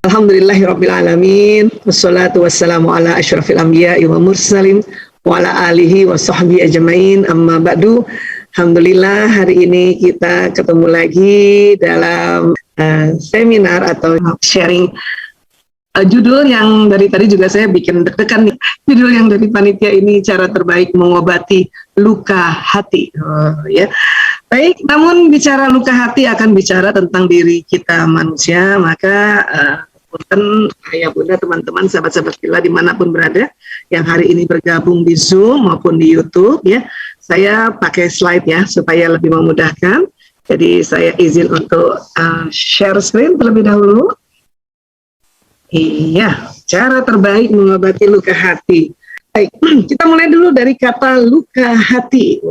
Alhamdulillahirabbil alamin. Wassalatu wassalamu ala asyrafil anbiya'i wa mursalin wa ala alihi wa sahbihi ajmain. Amma ba'du. Alhamdulillah hari ini kita ketemu lagi dalam seminar atau sharing judul yang dari tadi juga saya bikin deg-degan nih. Judul yang dari panitia ini, cara terbaik mengobati luka hati. Ya. Baik, namun bicara luka hati akan bicara tentang diri kita manusia, maka punten ayah bunda, teman-teman, sahabat-sahabat Kila dimanapun berada yang hari ini bergabung di Zoom maupun di YouTube, ya, saya pakai slide ya supaya lebih memudahkan. Jadi saya izin untuk share screen terlebih dahulu. Iya, cara terbaik mengobati luka hati. Baik, kita mulai dulu dari kata luka hati.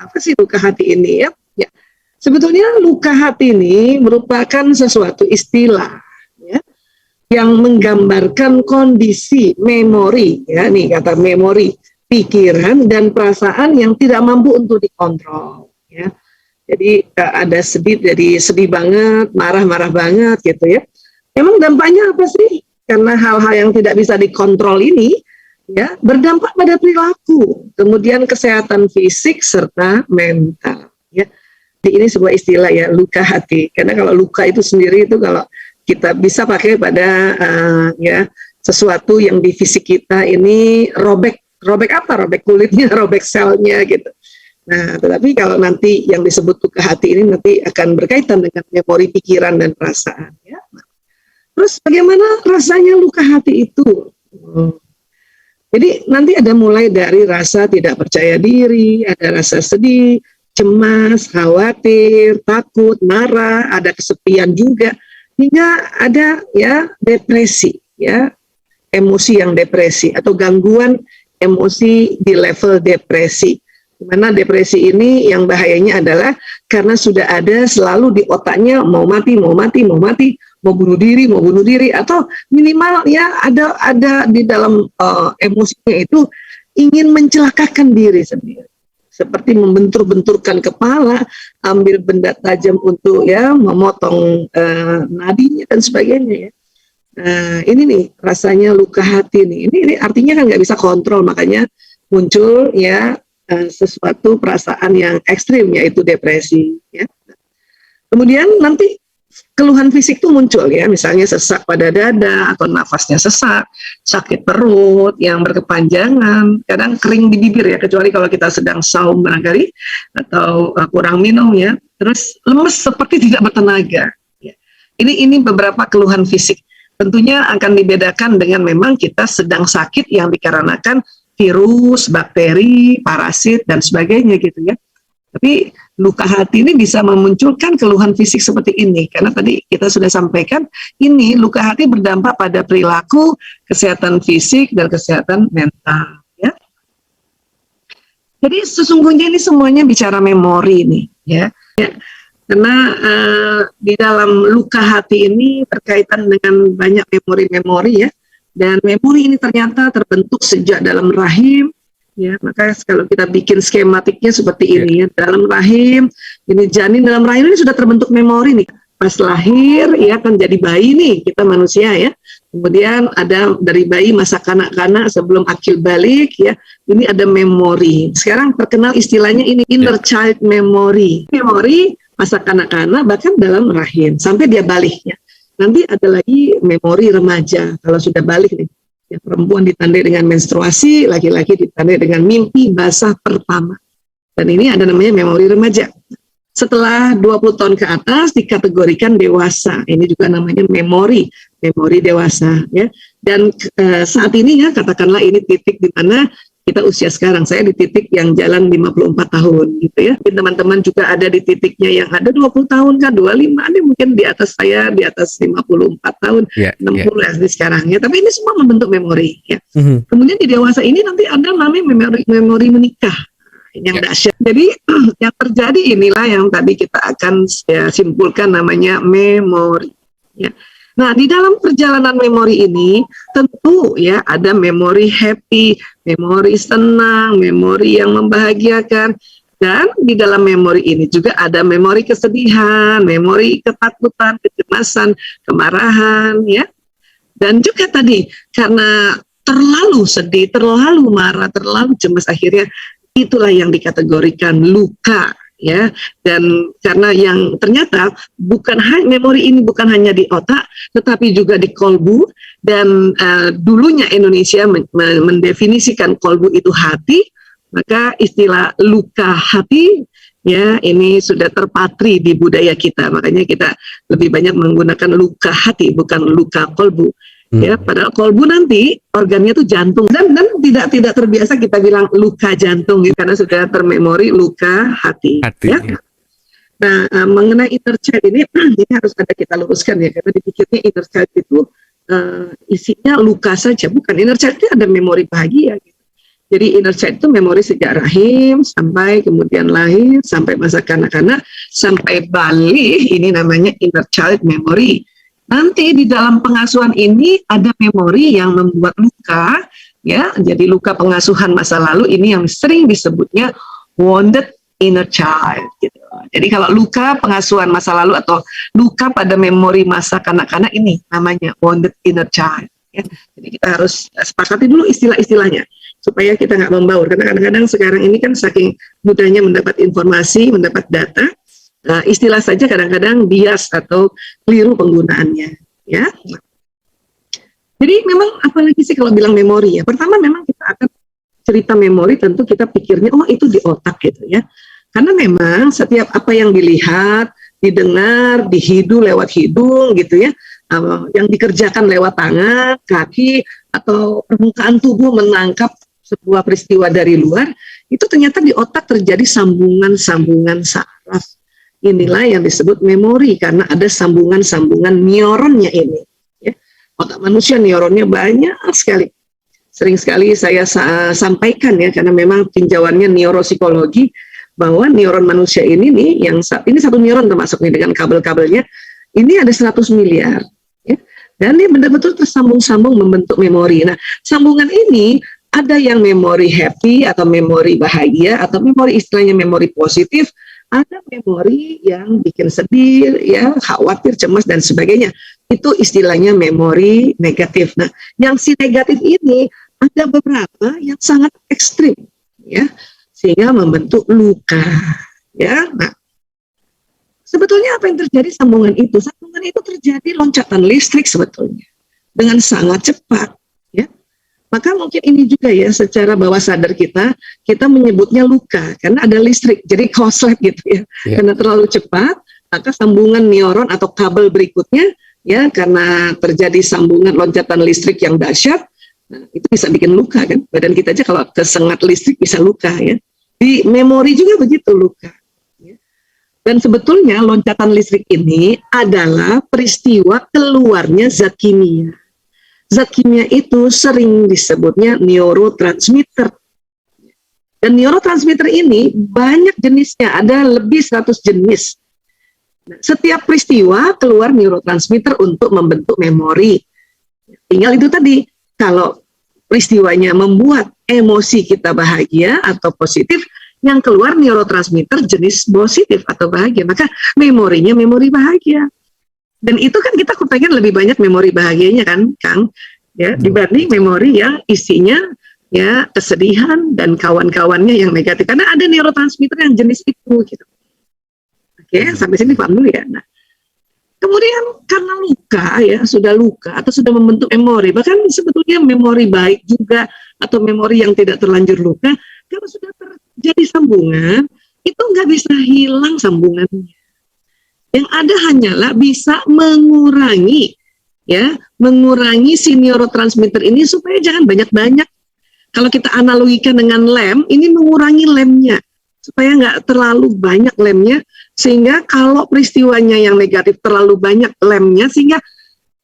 Apa sih luka hati ini ya? Ya, sebetulnya luka hati ini merupakan sesuatu istilah ya, yang menggambarkan kondisi memori, ya, nih kata memori, pikiran dan perasaan yang tidak mampu untuk dikontrol. Ya. Jadi ada sedih, jadi sedih banget, marah-marah banget gitu ya. Emang dampaknya apa sih? Karena hal-hal yang tidak bisa dikontrol ini ya berdampak pada perilaku, kemudian kesehatan fisik serta mental. Ya, jadi ini sebuah istilah ya, luka hati. Karena kalau luka itu sendiri itu kalau kita bisa pakai pada ya sesuatu yang di fisik kita ini robek apa? Robek kulitnya, robek selnya gitu. Nah, tetapi kalau nanti yang disebut luka hati ini nanti akan berkaitan dengan memori pikiran dan perasaan. Ya. Terus bagaimana rasanya luka hati itu? Jadi nanti ada mulai dari rasa tidak percaya diri, ada rasa sedih, cemas, khawatir, takut, marah, ada kesepian juga, hingga ada ya depresi, ya emosi yang depresi atau gangguan emosi di level depresi. Dimana depresi ini yang bahayanya adalah karena sudah ada selalu di otaknya mau mati, mau bunuh diri, atau minimal ya ada di dalam emosinya itu ingin mencelakakan diri sendiri. Seperti membentur-benturkan kepala, ambil benda tajam untuk ya memotong nadinya dan sebagainya ya. Ini nih rasanya luka hati nih. Ini artinya kan nggak bisa kontrol, makanya muncul ya sesuatu perasaan yang ekstrim yaitu depresi. Ya. Kemudian nanti keluhan fisik itu muncul ya, misalnya sesak pada dada atau nafasnya sesak, sakit perut yang berkepanjangan, kadang kering di bibir ya, kecuali kalau kita sedang saum barangkali atau kurang minum ya, terus lemes seperti tidak bertenaga. Ya. Ini beberapa keluhan fisik. Tentunya akan dibedakan dengan memang kita sedang sakit yang dikarenakan virus, bakteri, parasit dan sebagainya gitu ya. Tapi luka hati ini bisa memunculkan keluhan fisik seperti ini, karena tadi kita sudah sampaikan, ini luka hati berdampak pada perilaku, kesehatan fisik, dan kesehatan mental. Ya. Jadi sesungguhnya ini semuanya bicara memori nih, ya. Karena di dalam luka hati ini berkaitan dengan banyak memori-memori ya, dan memori ini ternyata terbentuk sejak dalam rahim. Ya, maka kalau kita bikin skematiknya seperti ini ya, dalam rahim, ini janin dalam rahim ini sudah terbentuk memori nih. Pas lahir ya kan jadi bayi nih kita manusia ya. Kemudian ada dari bayi masa kanak-kanak sebelum akil balik ya. Ini ada memori. Sekarang terkenal istilahnya ini inner child memory. Memori masa kanak-kanak bahkan dalam rahim sampai dia balik ya. Nanti ada lagi memori remaja kalau sudah balik nih. Ya, perempuan ditandai dengan menstruasi, laki-laki ditandai dengan mimpi basah pertama. Dan ini ada namanya memori remaja. Setelah 20 tahun ke atas dikategorikan dewasa. Ini juga namanya memori dewasa ya. Dan saat ini ya katakanlah ini titik di mana kita usia sekarang, saya di titik yang jalan 54 tahun gitu ya. Teman-teman juga ada di titiknya yang ada 20 tahun kan, 25, ada mungkin di atas saya, di atas 54 tahun, 60 ya sekarang ya. Tapi ini semua membentuk memori ya. Kemudian di dewasa ini nanti ada namanya memori menikah. Yang dahsyat. Jadi yang terjadi inilah yang tadi kita akan ya, simpulkan namanya memori ya. Nah, di dalam perjalanan memori ini tentu ya ada memori happy, memori senang, memori yang membahagiakan, dan di dalam memori ini juga ada memori kesedihan, memori ketakutan, kecemasan, kemarahan ya. Dan juga tadi karena terlalu sedih, terlalu marah, terlalu cemas, akhirnya itulah yang dikategorikan luka, ya. Dan karena yang ternyata memori ini bukan hanya di otak, tetapi juga di kolbu. Dan dulunya Indonesia mendefinisikan kolbu itu hati, maka istilah luka hati, ya, ini sudah terpatri di budaya kita. Makanya kita lebih banyak menggunakan luka hati, bukan luka kolbu. Ya, padahal kolbu nanti organnya itu jantung, dan tidak terbiasa kita bilang luka jantung gitu, karena sudah termemori luka hati. Ya. Nah, mengenai inner child ini harus ada kita luruskan ya, karena dipikirnya inner child itu isinya luka saja, bukan. Inner child itu ada memori bahagia gitu. Jadi inner child itu memori sejak rahim sampai kemudian lahir, sampai masa kanak-kanak, sampai balik, ini namanya inner child memory. Nanti di dalam pengasuhan ini ada memori yang membuat luka, ya. Jadi luka pengasuhan masa lalu ini yang sering disebutnya wounded inner child gitu. Jadi kalau luka pengasuhan masa lalu atau luka pada memori masa kanak-kanak ini namanya wounded inner child, ya. Jadi kita harus sepakati dulu istilah-istilahnya supaya kita nggak membaur, karena kadang-kadang sekarang ini kan saking mudahnya mendapat informasi, mendapat data, istilah saja kadang-kadang bias atau keliru penggunaannya, ya. Jadi memang apalagi sih kalau bilang memori, ya. Pertama memang kita akan cerita memori, tentu kita pikirnya oh itu di otak gitu, ya. Karena memang setiap apa yang dilihat, didengar, dihidu lewat hidung gitu, ya, yang dikerjakan lewat tangan, kaki, atau permukaan tubuh menangkap sebuah peristiwa dari luar, itu ternyata di otak terjadi sambungan-sambungan saraf. Inilah yang disebut memori, karena ada sambungan-sambungan neuronnya ini. Ya. Otak manusia neuronnya banyak sekali. Sering sekali saya sampaikan ya, karena memang tinjauannya neuropsikologi, bahwa neuron manusia ini nih, yang ini satu neuron termasuk nih dengan kabel-kabelnya, ini ada 100 miliar. Ya. Dan dia benar-betul tersambung-sambung membentuk memori. Nah, sambungan ini ada yang memori happy atau memori bahagia, atau memori istilahnya memori positif, ada memori yang bikin sedih, ya, khawatir, cemas, dan sebagainya. Itu istilahnya memori negatif. Nah, yang si negatif ini ada beberapa yang sangat ekstrim, ya, sehingga membentuk luka, ya. Nah, sebetulnya apa yang terjadi sambungan itu? Sambungan itu terjadi loncatan listrik sebetulnya dengan sangat cepat, ya. Maka mungkin ini juga ya, secara bawah sadar kita menyebutnya luka, karena ada listrik, jadi korslet gitu ya. Karena terlalu cepat, maka sambungan neuron atau kabel berikutnya, ya, karena terjadi sambungan loncatan listrik yang dahsyat, nah, itu bisa bikin luka kan. Badan kita aja kalau kesengat listrik bisa luka ya. Di memori juga begitu, luka. Ya. Dan sebetulnya loncatan listrik ini adalah peristiwa keluarnya zat kimia. Zat kimia itu sering disebutnya neurotransmitter. Dan neurotransmitter ini banyak jenisnya, ada lebih 100 jenis. Nah, setiap peristiwa keluar neurotransmitter untuk membentuk memori. Tinggal itu tadi, kalau peristiwanya membuat emosi kita bahagia atau positif, yang keluar neurotransmitter jenis positif atau bahagia, maka memorinya memori bahagia. Dan itu kan kita kepengen lebih banyak memori bahagianya kan, Kang, ya, dibanding memori yang isinya ya kesedihan dan kawan-kawannya yang negatif. Karena ada neurotransmitter yang jenis itu gitu. Oke, sampai sini paham dulu ya. Nah, kemudian karena luka ya, sudah luka atau sudah membentuk memori, bahkan sebetulnya memori baik juga atau memori yang tidak terlanjur luka, kalau sudah terjadi sambungan, itu nggak bisa hilang sambungannya. Yang ada hanyalah bisa mengurangi, ya, mengurangi si neurotransmitter ini supaya jangan banyak-banyak. Kalau kita analogikan dengan lem, ini mengurangi lemnya supaya nggak terlalu banyak lemnya, sehingga kalau peristiwanya yang negatif terlalu banyak lemnya, sehingga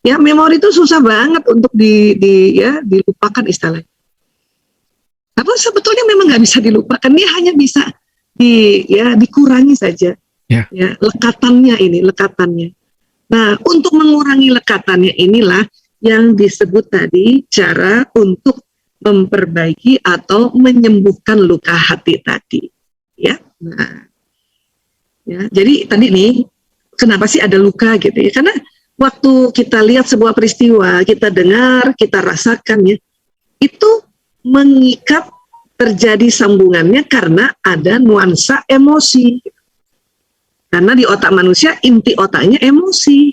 ya memori itu susah banget untuk dilupakan istilahnya. Tapi sebetulnya memang nggak bisa dilupakan, dia hanya bisa dikurangi saja. Ya, lekatannya. Nah, untuk mengurangi lekatannya inilah yang disebut tadi cara untuk memperbaiki atau menyembuhkan luka hati tadi. Ya, nah, ya. Jadi tadi nih, kenapa sih ada luka gitu ya? Karena waktu kita lihat sebuah peristiwa, kita dengar, kita rasakan ya, itu mengikat, terjadi sambungannya karena ada nuansa emosi. Karena di otak manusia inti otaknya emosi.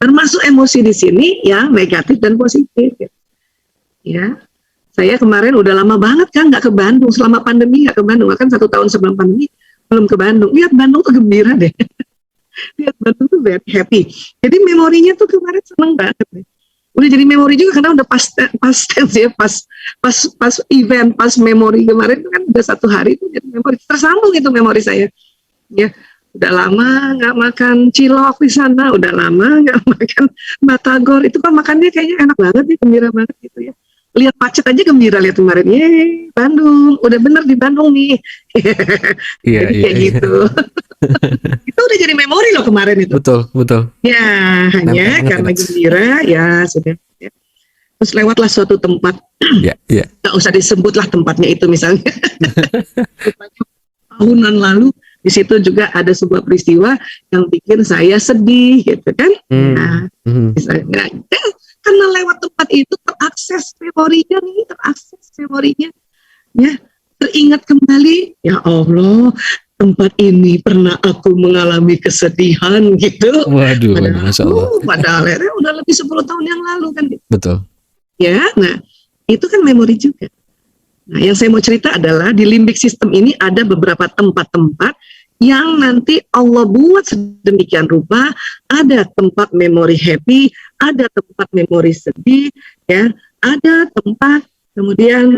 Termasuk emosi di sini yang negatif dan positif. Ya, saya kemarin udah lama banget kan nggak ke Bandung, selama pandemi nggak ke Bandung, kan 1 tahun sebelum pandemi belum ke Bandung. Lihat Bandung tuh gembira deh. Lihat Bandung tuh very happy. Jadi memorinya tuh kemarin seneng banget deh. Udah jadi memori juga karena udah pas tense ya, pas event, pas memori kemarin kan udah 1 hari itu jadi memori, tersambung itu memori saya. Ya, udah lama nggak makan cilok di sana, udah lama nggak makan batagor, itu kan makannya kayaknya enak banget ya, gembira banget gitu ya. Lihat pacet aja gembira, lihat kemarin, yeay Bandung, udah bener di Bandung nih. Iya, Jadi iya, kayak iya. gitu. Itu udah jadi memori loh kemarin itu. Betul, betul. Ya, hanya Nempel banget karena itu. gembira, ya sudah. Ya. Terus lewatlah suatu tempat, Iya, iya. nggak usah disebutlah tempatnya itu misalnya. Tahunan lalu, di situ juga ada sebuah peristiwa yang bikin saya sedih, gitu kan? Nah, misalnya, karena lewat tempat itu terakses memorinya nih, ya, teringat kembali, ya Allah, tempat ini pernah aku mengalami kesedihan gitu. Waduh, Masya Allah. Padahal ya, udah lebih 10 tahun yang lalu kan. Betul. Ya, nah itu kan memori juga. Nah, yang saya mau cerita adalah di limbic system ini ada beberapa tempat-tempat yang nanti Allah buat sedemikian rupa, ada tempat memori happy, ada tempat memori sedih, ya, ada tempat kemudian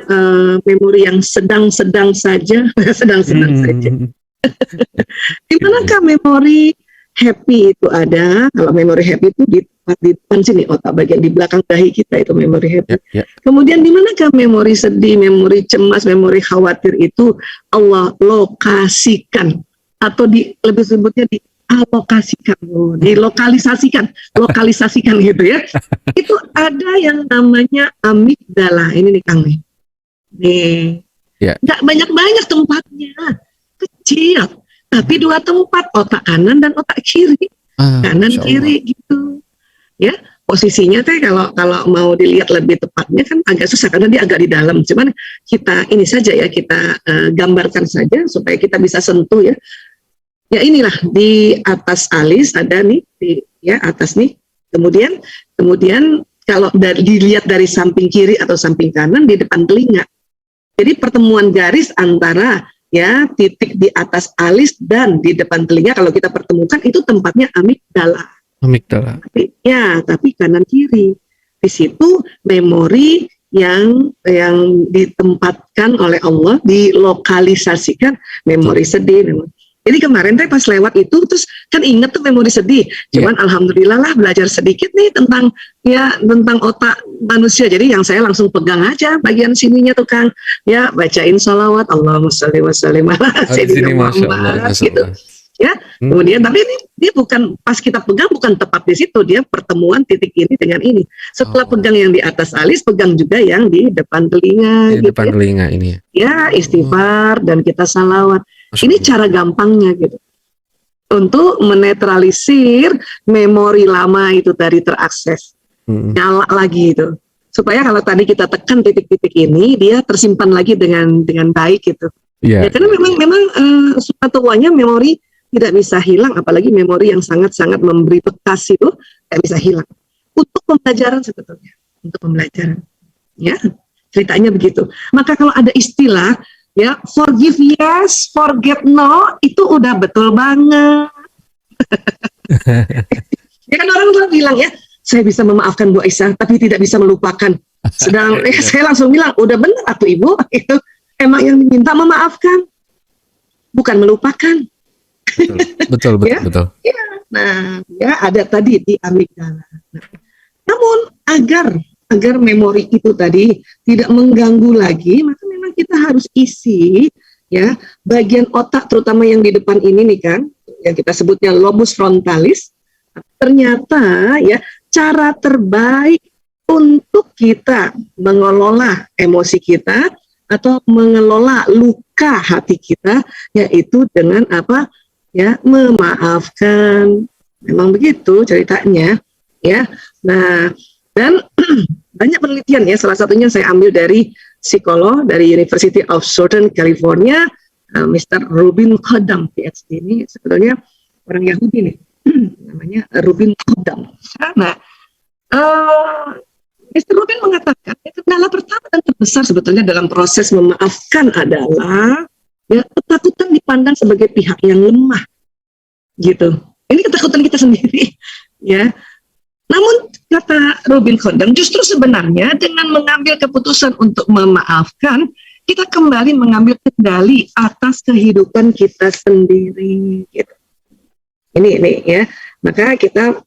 memori yang sedang-sedang saja, sedang-sedang saja. Di manakah memori happy itu ada? Kalau memori happy itu di depan sini, otak bagian di belakang dahi kita itu memori happy. Ya, ya. Kemudian di manakah memori sedih, memori cemas, memori khawatir itu Allah lokasikan, atau lebih sebutnya dialokasikan, lokalisasikan gitu ya. Itu ada yang namanya amigdala. Ini nih Kang nih. Nih. Ya. Nggak banyak-banyak tempatnya, kecil, tapi 2 tempat, otak kanan dan otak kiri, kanan kiri gitu. Ya, posisinya teh kalau mau dilihat lebih tepatnya kan agak susah karena dia agak di dalam. Cuman kita ini saja ya, kita gambarkan saja supaya kita bisa sentuh ya. Ya inilah di atas alis ada nih, ya atas nih. Kemudian kalau dilihat dari samping kiri atau samping kanan di depan telinga. Jadi pertemuan garis antara ya titik di atas alis dan di depan telinga kalau kita pertemukan itu tempatnya amigdala. Amigdala. Tapi kanan kiri. Di situ memori yang ditempatkan oleh Allah, dilokalisasikan memori sedih. Jadi kemarin teh pas lewat itu terus kan inget tuh memori sedih. Cuman alhamdulillah lah belajar sedikit nih tentang otak manusia. Jadi yang saya langsung pegang aja bagian sininya tuh Kang. Ya, bacain sholawat Allahumma sholli wa sallim ala sayyidina Muhammad gitu. Ya, kemudian tapi ini bukan pas kita pegang bukan tepat di situ, dia pertemuan titik ini dengan ini. Setelah pegang yang di atas alis, pegang juga yang di depan telinga. Di depan telinga ini ya. Ya, istighfar dan kita salawat. Ini cara gampangnya gitu. Untuk menetralisir memori lama itu tadi terakses. Nyala lagi itu. Supaya kalau tadi kita tekan titik-titik ini, dia tersimpan lagi dengan baik gitu. Ya, karena memang sepatunya memori tidak bisa hilang, apalagi memori yang sangat-sangat memberi bekas itu tidak bisa hilang. Untuk pembelajaran sebetulnya, untuk pembelajaran. Ya, ceritanya begitu. Maka kalau ada istilah ya, forgive yes, forget no, itu udah betul banget. Ya kan orang tuh bilang ya, saya bisa memaafkan Bu Aisyah, tapi tidak bisa melupakan. Sedang saya langsung bilang, udah bener atuh Ibu, itu emang yang diminta memaafkan, bukan melupakan. Betul. Ya? Ya, nah, ya ada tadi di amigdala. Nah, namun agar memori itu tadi tidak mengganggu lagi, maka memang kita harus isi ya bagian otak terutama yang di depan ini nih kan, yang kita sebutnya lobus frontalis. Ternyata ya cara terbaik untuk kita mengelola emosi kita atau mengelola luka hati kita yaitu dengan apa? Ya, memaafkan, Memang begitu ceritanya, ya. Nah, dan banyak penelitian ya, salah satunya saya ambil dari psikolog dari University of Southern California, Mr. Rubin Khodam, PhD. Ini sebetulnya orang Yahudi nih, namanya Rubin Khodam. Nah, Mr. Rubin mengatakan kendala pertama dan terbesar sebetulnya dalam proses memaafkan adalah ya, ketakutan dipandang sebagai pihak yang lemah, gitu. Ini ketakutan kita sendiri, ya. Namun kata Rubin Khodam, justru sebenarnya dengan mengambil keputusan untuk memaafkan, kita kembali mengambil kendali atas kehidupan kita sendiri. Gitu. Ini ya, maka kita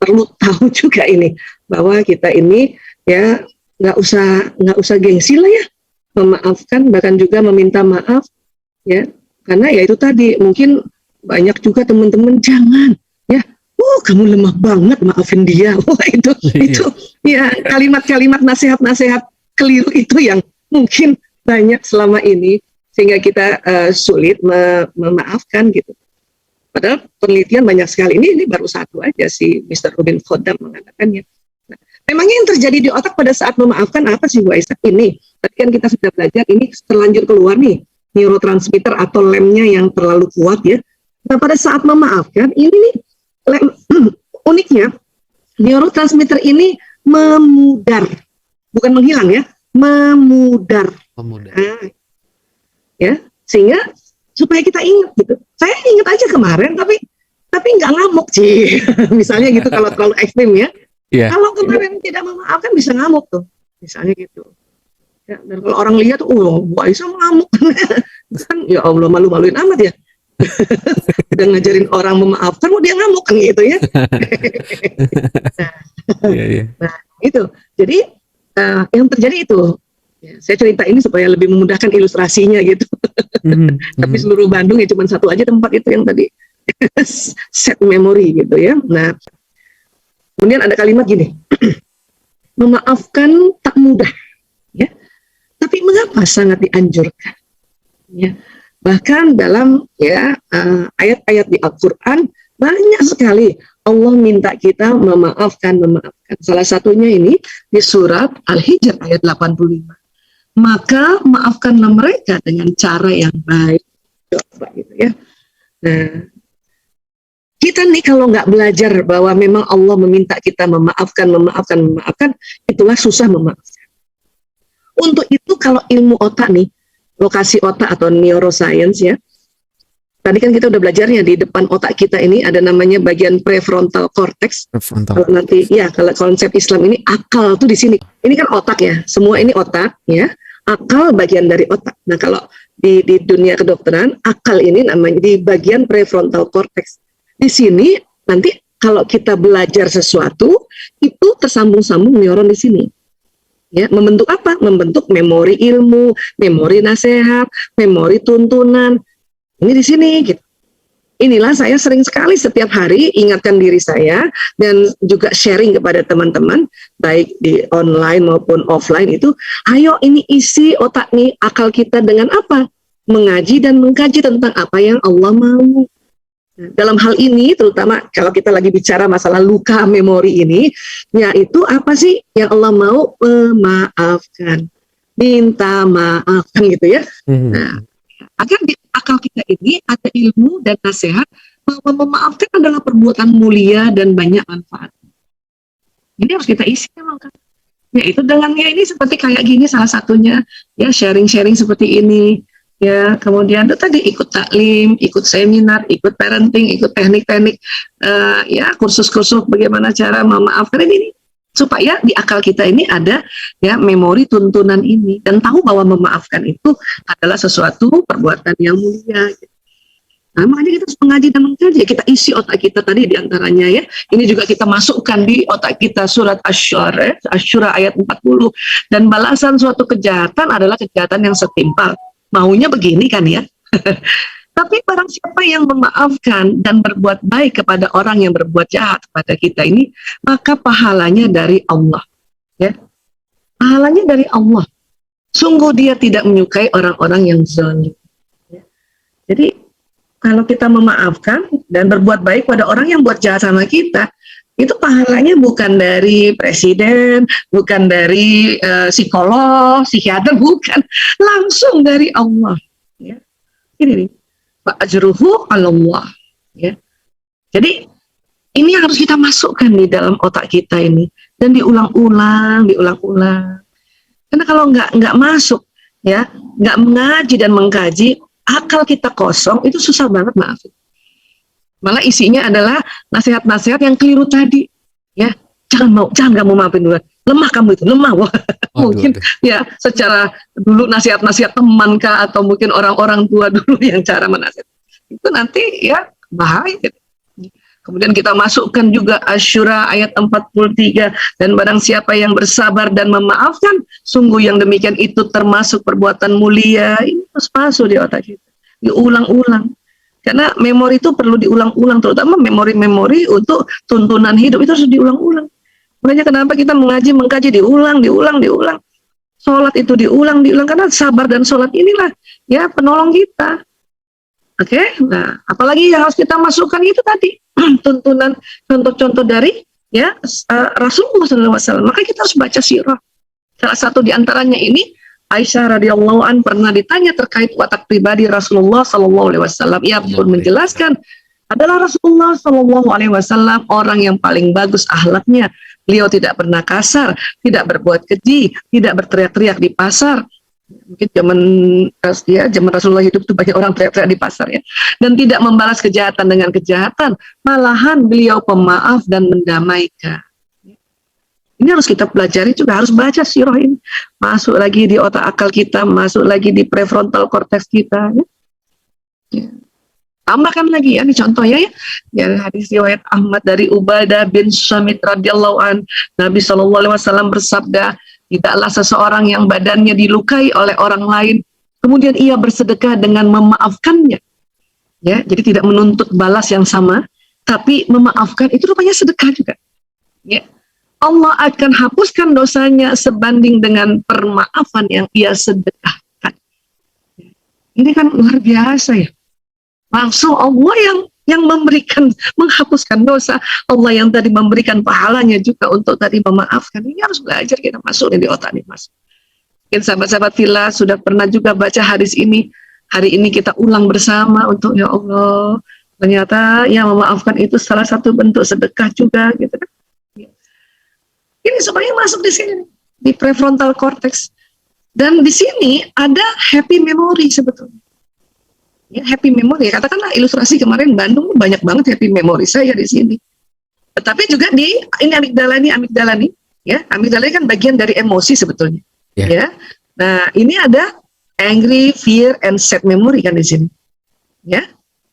perlu tahu juga ini bahwa kita ini ya nggak usah gengsi lah ya memaafkan, bahkan juga meminta maaf ya, karena ya itu tadi mungkin banyak juga teman-teman jangan ya, kamu lemah banget maafin dia, itu ya kalimat-kalimat nasihat-nasihat keliru itu yang mungkin banyak selama ini sehingga kita sulit memaafkan gitu. Padahal penelitian banyak sekali, ini baru satu aja si Mr. Rubin Khodam mengatakannya. Nah, memangnya yang terjadi di otak pada saat memaafkan apa sih Bu Aisyah? Ini tadi kan kita sudah belajar, ini terlanjur keluar nih neurotransmitter atau lemnya yang terlalu kuat ya. Nah pada saat memaafkan ini nih uniknya neurotransmitter ini memudar, bukan menghilang ya, memudar. Nah, ya sehingga supaya kita ingat gitu. Saya ingat aja kemarin, tapi nggak ngamuk sih. Misalnya gitu kalau terlalu ekstrim ya. Yeah. Kalau kemarin tidak memaafkan bisa ngamuk tuh, misalnya gitu. Ya, dan kalau orang lihat, Bu Aisyah ngamuk, kan ya Allah malu-maluin amat ya. Udah ngajarin orang memaafkan, dia ngamuk kan gitu ya. Nah, itu. Jadi yang terjadi itu. Ya, saya cerita ini supaya lebih memudahkan ilustrasinya gitu. Tapi seluruh Bandung ya cuma satu aja tempat itu yang tadi set memory gitu ya. Nah, kemudian ada kalimat gini, memaafkan tak mudah, ya. Tapi mengapa sangat dianjurkan? Ya, bahkan dalam ya ayat-ayat di Al-Quran banyak sekali Allah minta kita memaafkan. Salah satunya ini di surat Al-Hijr ayat 85. Maka maafkanlah mereka dengan cara yang baik. Coba gitu ya. Nah, kita nih kalau nggak belajar bahwa memang Allah meminta kita memaafkan, itulah susah memaafkan. Untuk itu kalau ilmu otak nih, lokasi otak atau neuroscience ya, tadi kan kita udah belajarnya di depan otak kita ini ada namanya bagian prefrontal cortex. Kalau nanti ya kalau konsep Islam ini akal tuh di sini. Ini kan otak ya, semua ini otak ya. Akal bagian dari otak. Nah kalau di dunia kedokteran, akal ini namanya di bagian prefrontal cortex. Di sini nanti kalau kita belajar sesuatu itu tersambung-sambung neuron di sini. Ya, membentuk apa? Membentuk memori ilmu, memori nasihat, memori tuntunan. Ini di sini gitu. Inilah saya sering sekali setiap hari ingatkan diri saya dan juga sharing kepada teman-teman baik di online maupun offline itu, ayo ini isi otak nih akal kita dengan apa? Mengaji dan mengkaji tentang apa yang Allah mau. Dalam hal ini terutama kalau kita lagi bicara masalah luka memori ini, yaitu apa sih yang Allah mau? Memaafkan, minta maaf kan gitu ya. Nah, agar di akal kita ini ada ilmu dan nasihat bahwa memaafkan adalah perbuatan mulia dan banyak manfaat. Ini harus kita isi memang kan. Ya itu dengannya ini seperti kayak gini salah satunya ya sharing-sharing seperti ini. Ya, kemudian itu tadi ikut taklim, ikut seminar, ikut parenting, ikut teknik-teknik, ya kursus-kursus bagaimana cara memaafkan ini supaya di akal kita ini ada ya memori tuntunan ini dan tahu bahwa memaafkan itu adalah sesuatu perbuatan yang mulia. Nah, makanya kita harus mengaji dan mengkaji. Kita isi otak kita tadi diantaranya ya. Ini juga kita masukkan di otak kita surat Asy-Syura ayat 40. Dan balasan suatu kejahatan adalah kejahatan yang setimpal. Maunya begini kan ya. Tapi barang siapa yang memaafkan dan berbuat baik kepada orang yang berbuat jahat kepada kita ini, maka pahalanya dari Allah. Ya, pahalanya dari Allah. Sungguh dia tidak menyukai orang-orang yang zalim. Ya. Jadi kalau kita memaafkan dan berbuat baik pada orang yang buat jahat sama kita, itu pahalanya bukan dari presiden, bukan dari psikolog, psikiater, bukan, langsung dari Allah. Ya. Ini nih, wa ajruhu 'ala Allah. Ya. Jadi ini yang harus kita masukkan di dalam otak kita ini dan diulang-ulang. Karena kalau nggak masuk, ya, nggak mengaji dan mengkaji, akal kita kosong, itu susah banget maafin. Malah isinya adalah nasihat-nasihat yang keliru tadi, ya. Jangan kamu maafin dulu, lemah kamu itu, lemah. Wah, mungkin ya secara dulu nasihat-nasihat teman kah, atau mungkin orang-orang tua dulu yang cara menasihat itu nanti ya bahaya. Kemudian kita masukkan juga Asy-Syura ayat 43, dan barang siapa yang bersabar dan memaafkan, sungguh yang demikian itu termasuk perbuatan mulia. Ini harus masuk di otak kita, diulang-ulang. Karena memori itu perlu diulang-ulang, terutama memori-memori untuk tuntunan hidup itu harus diulang-ulang. Makanya kenapa kita mengaji, mengkaji, diulang. Sholat itu diulang, karena sabar dan sholat inilah ya penolong kita. Oke, nah apalagi yang harus kita masukkan itu tadi tuntunan, contoh-contoh dari ya Rasulullah SAW. Maka kita harus baca sirah. Salah satu diantaranya ini Aisyah radhiyallahu an pernah ditanya terkait watak pribadi Rasulullah SAW. Ia pun menjelaskan adalah Rasulullah SAW orang yang paling bagus akhlaknya. Beliau tidak pernah kasar, tidak berbuat keji, tidak berteriak-teriak di pasar. Mungkin zaman Rasulullah hidup itu banyak orang teriak-teriak di pasar ya, dan tidak membalas kejahatan dengan kejahatan, malahan beliau pemaaf dan mendamaikan. Ini harus kita pelajari juga, harus baca sirah ini, masuk lagi di otak akal kita, masuk lagi di prefrontal cortex kita ya. Ya. Tambahkan lagi ya, ini contohnya ya hadis riwayat Ahmad dari Ubadah bin Samit radhiyallahu an, Nabi SAW bersabda, tidaklah seseorang yang badannya dilukai oleh orang lain, kemudian ia bersedekah dengan memaafkannya. Ya, jadi tidak menuntut balas yang sama, tapi memaafkan itu rupanya sedekah juga. Ya. Allah akan hapuskan dosanya sebanding dengan permaafan yang ia sedekahkan. Ini kan luar biasa ya. Langsung Allah yang memberikan, menghapuskan dosa, Allah yang tadi memberikan pahalanya juga untuk tadi memaafkan. Ini harus belajar kita masuk di otak nih mas. Mungkin sahabat-sahabat Fillah sudah pernah juga baca hadis ini. Hari ini kita ulang bersama untuk ya Allah, ternyata ya memaafkan itu salah satu bentuk sedekah juga gitu kan. Ini supaya masuk di sini, di prefrontal cortex. Dan di sini ada happy memory sebetulnya. Ya, happy memory, katakanlah ilustrasi kemarin Bandung banyak banget happy memory saya di sini. Tetapi juga di ini amigdala nih, ya amigdala kan bagian dari emosi sebetulnya. Ya. Nah ini ada angry, fear, and sad memory kan di sini. Ya,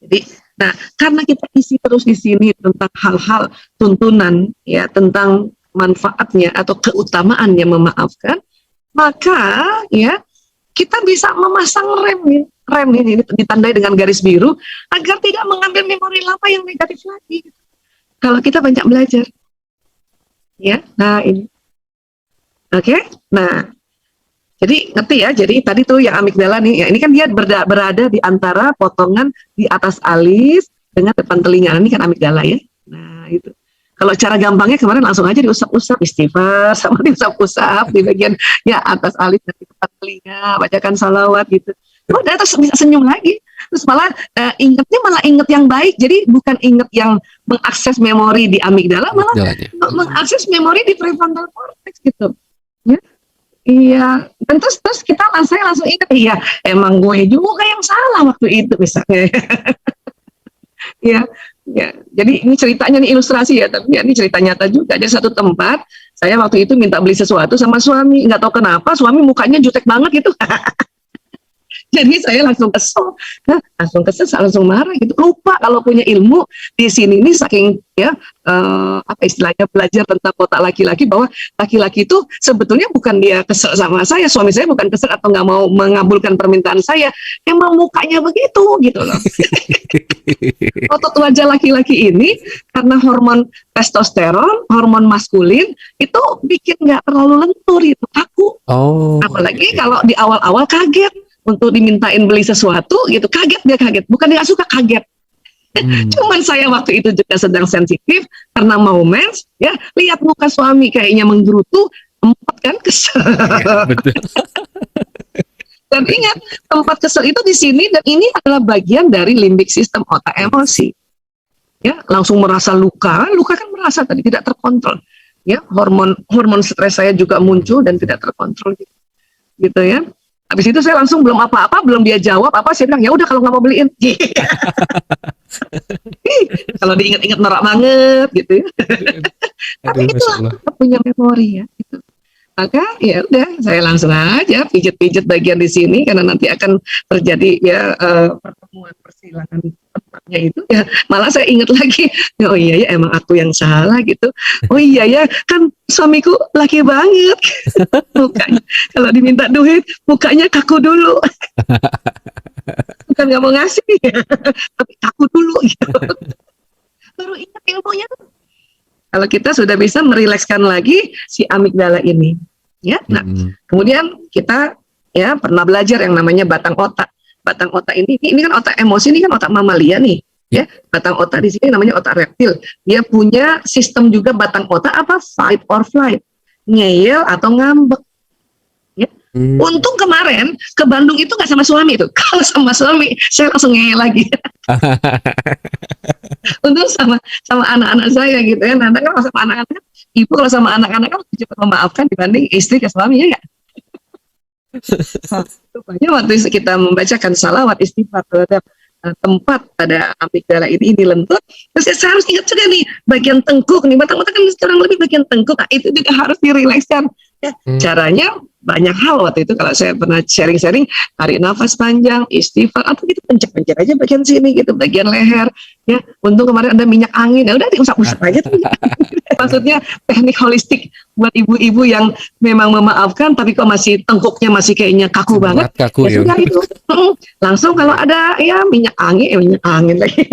jadi nah karena kita isi terus di sini tentang hal-hal tuntunan, ya tentang manfaatnya atau keutamaannya memaafkan, maka ya kita bisa memasang rem ini ditandai dengan garis biru agar tidak mengambil memori lama yang negatif lagi. Kalau kita banyak belajar, ya. Nah ini, oke. Nah, jadi ngerti ya. Jadi tadi tuh yang amigdala nih, ya ini kan dia berada di antara potongan di atas alis dengan depan telinga. Ini kan amigdala ya. Nah itu. Kalau cara gampangnya kemarin langsung aja diusap-usap, istighfar sama diusap-usap di bagian ya atas alis dan di depan telinga, bacakan salawat gitu. Udah terus bisa senyum lagi, terus malah inget yang baik, jadi bukan inget yang mengakses memori di amigdala, malah mengakses memori di prefrontal cortex gitu ya. Iya, dan terus saya langsung inget, iya emang gue juga yang salah waktu itu misalnya. ya jadi ini ceritanya nih ilustrasi ya, tapi ya ini cerita nyata juga. Ada satu tempat saya waktu itu minta beli sesuatu sama suami, nggak tahu kenapa suami mukanya jutek banget gitu. Jadi saya langsung kesel, langsung marah gitu. Lupa kalau punya ilmu di sini ini saking ya apa istilahnya belajar tentang otak laki-laki, bahwa laki-laki itu sebetulnya bukan dia kesel sama saya, suami saya bukan kesel atau nggak mau mengabulkan permintaan saya, emang mukanya begitu gitu loh. Otot wajah laki-laki ini karena hormon testosteron, hormon maskulin itu bikin nggak terlalu lentur gitu, kaku. Apalagi kalau di awal-awal kaget. untuk dimintain beli sesuatu gitu, kaget, bukan dia nggak suka, kaget. Cuman saya waktu itu juga sedang sensitif karena mau mens, ya lihat muka suami kayaknya menggerutu, tempat kan kesel. Betul. Dan ingat, tempat kesel itu di sini, dan ini adalah bagian dari limbik sistem otak emosi. Ya, langsung merasa luka kan merasa tadi tidak terkontrol. Ya, hormon stres saya juga muncul dan tidak terkontrol gitu ya. Habis itu saya langsung belum apa-apa, belum dia jawab apa, saya bilang ya udah kalau nggak mau beliin. Kalau diingat-ingat norak banget gitu ya. Tapi Aduh, Masya itulah Allah. kita punya memori ya. Gitu. Maka ya udah saya langsung aja pijit-pijit bagian di sini karena nanti akan terjadi ya pertemuan persilangan tempatnya itu ya, malah saya ingat lagi, oh iya ya emang aku yang salah gitu, oh iya ya kan suamiku laki banget. Mukanya kalau diminta duit mukanya kaku dulu. Bukan nggak mau ngasih ya, tapi kaku dulu gitu. Baru ingat ilmunya. Kalau kita sudah bisa merilekskan lagi si amigdala ini, ya. Nah, kemudian kita ya pernah belajar yang namanya batang otak. Batang otak ini kan otak emosi, ini kan otak mamalia nih, ya. Batang otak di sini namanya otak reptil. Dia punya sistem juga batang otak apa? Fight or flight, ngeyel atau ngambek. Ya. Untung kemarin ke Bandung itu nggak sama suami itu. Kalau sama suami, saya langsung ngeyel lagi. Untung sama anak-anak saya gitu ya. Nanti kan sama anak-anak, ibu kalau sama anak-anak kan lebih cepat memaafkan dibanding istri ke suami ya. Rupanya waktu kita membacakan salawat istighfar terhadap tempat pada amigdala ini lentut, terus saya harus ingat juga nih bagian tengkuk nih, batang otak kan kurang lebih bagian tengkuk, nah, itu juga harus dirilekskan. Ya, caranya banyak hal waktu itu kalau saya pernah sharing-sharing, tarik nafas panjang, istighfar, atau gitu pencet-pencet aja bagian sini gitu, bagian leher. Ya, untung kemarin ada minyak angin, ya udah diusap-usap aja tuh. Maksudnya teknik holistik buat ibu-ibu yang memang memaafkan tapi kok masih tengkuknya masih kayaknya kaku banget. Kaku, ya sudah itu. Langsung kalau ada ya minyak angin lagi.